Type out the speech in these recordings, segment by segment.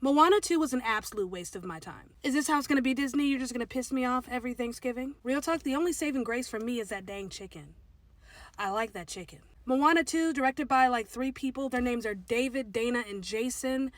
Moana 2 was an absolute waste of my time. Is this how it's gonna be, Disney? You're just gonna piss me off every Thanksgiving? Real talk, the only saving grace for me is that dang chicken. I like that chicken. Moana 2, directed by like 3 people. Their names are David, Dana, and Jason.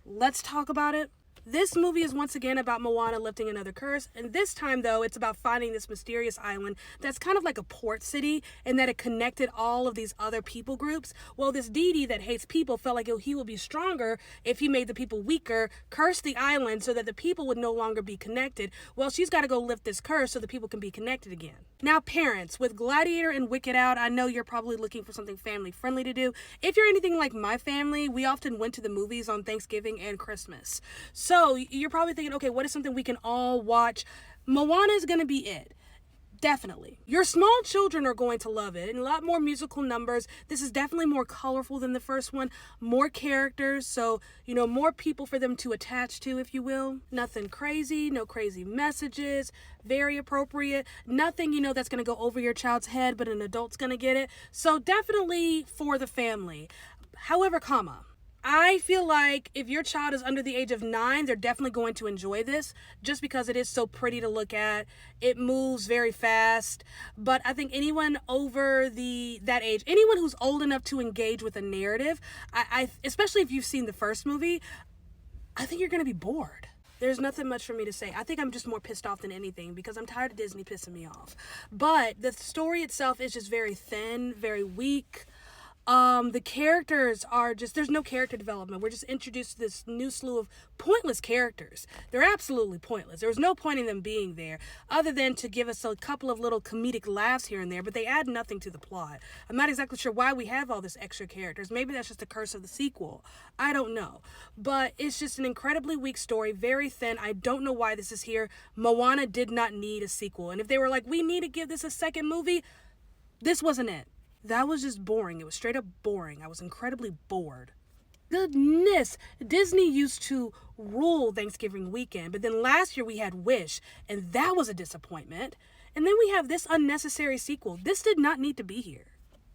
Let's talk about it. This movie is once again about Moana lifting another curse, and this time, though, it's about finding this mysterious island that's kind of like a port city, and that it connected all of these other people groups. Well, this deity that hates people felt like he would be stronger if he made the people weaker, curse the island so that the people would no longer be connected. Well, she's got to go lift this curse so the people can be connected again. Now, parents, with Gladiator and Wicked out, I know you're probably looking for something family-friendly to do. If you're anything like my family, we often went to the movies on Thanksgiving and Christmas. So you're probably thinking, okay, what is something we can all watch? Moana is going to be it. Definitely. Your small children are going to love it, and a lot more musical numbers. This is definitely more colorful than the first one. More characters, so, more people for them to attach to, if you will. Nothing crazy, no crazy messages, very appropriate. Nothing, that's going to go over your child's head, but an adult's going to get it. So definitely for the family. However, I feel like if your child is under the age of 9, they're definitely going to enjoy this just because it is so pretty to look at. It moves very fast. But I think anyone over that age, anyone who's old enough to engage with a narrative, I especially if you've seen the first movie, I think you're going to be bored. There's nothing much for me to say. I think I'm just more pissed off than anything because I'm tired of Disney pissing me off. But the story itself is just very thin, very weak. The characters are there's no character development. We're just introduced to this new slew of pointless characters. They're absolutely pointless. There was no point in them being there other than to give us a couple of little comedic laughs here and there, but they add nothing to the plot. I'm not exactly sure why we have all this extra characters. Maybe that's just the curse of the sequel. I don't know. But it's just an incredibly weak story, very thin. I don't know why this is here. Moana did not need a sequel. And if they were like, we need to give this a second movie, this wasn't it. That was just boring. It was straight up boring. I was incredibly bored. Goodness, Disney used to rule Thanksgiving weekend, but then last year we had Wish, and that was a disappointment. And then we have this unnecessary sequel. This did not need to be here.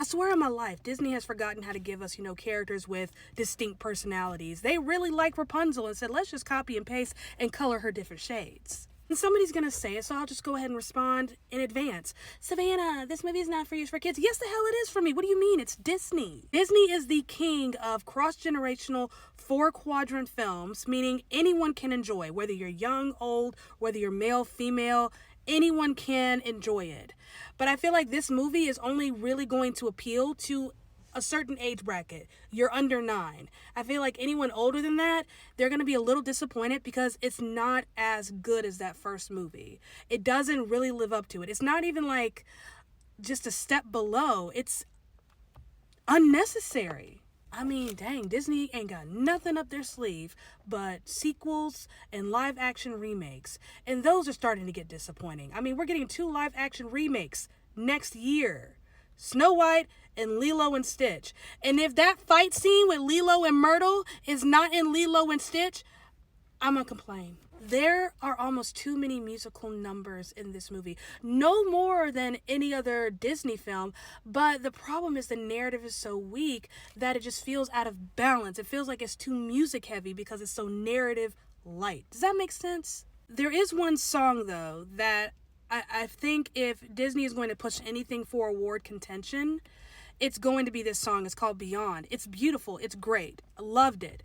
I swear on my life, Disney has forgotten how to give us, characters with distinct personalities. They really like Rapunzel and said, let's just copy and paste and color her different shades. And somebody's going to say it, so I'll just go ahead and respond in advance. Savannah, this movie is not for you, it's for kids. Yes, the hell it is for me. What do you mean? It's Disney. Disney is the king of cross-generational 4-quadrant films, meaning anyone can enjoy, whether you're young, old, whether you're male, female, anyone can enjoy it. But I feel like this movie is only really going to appeal to a certain age bracket. You're under 9. I feel like anyone older than that, they're going to be a little disappointed because it's not as good as that first movie. It doesn't really live up to it. It's not even like just a step below. It's unnecessary. I mean, dang, Disney ain't got nothing up their sleeve but sequels and live action remakes. And those are starting to get disappointing. I mean, we're getting 2 live action remakes next year. Snow White and Lilo and Stitch. And if that fight scene with Lilo and Myrtle is not in Lilo and Stitch, I'm gonna complain. There are almost too many musical numbers in this movie. No more than any other Disney film, but the problem is the narrative is so weak that it just feels out of balance. It feels like it's too music heavy because it's so narrative light. Does that make sense? There is one song, though, that I think if Disney is going to push anything for award contention, it's going to be this song. It's called Beyond. It's beautiful. It's great. I loved it.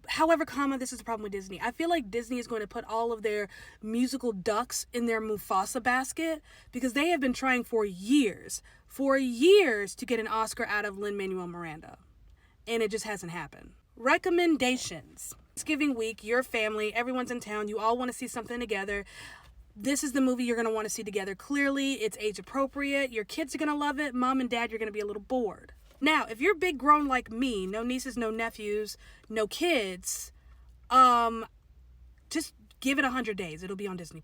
However, this is the problem with Disney. I feel like Disney is going to put all of their musical ducks in their Mufasa basket because they have been trying for years to get an Oscar out of Lin-Manuel Miranda. And it just hasn't happened. Recommendations. Thanksgiving week, your family, everyone's in town. You all want to see something together. This is the movie you're going to want to see together. Clearly, it's age appropriate. Your kids are going to love it. Mom and dad, you're going to be a little bored. Now, if you're big grown like me, no nieces, no nephews, no kids, just give it 100 days. It'll be on Disney+.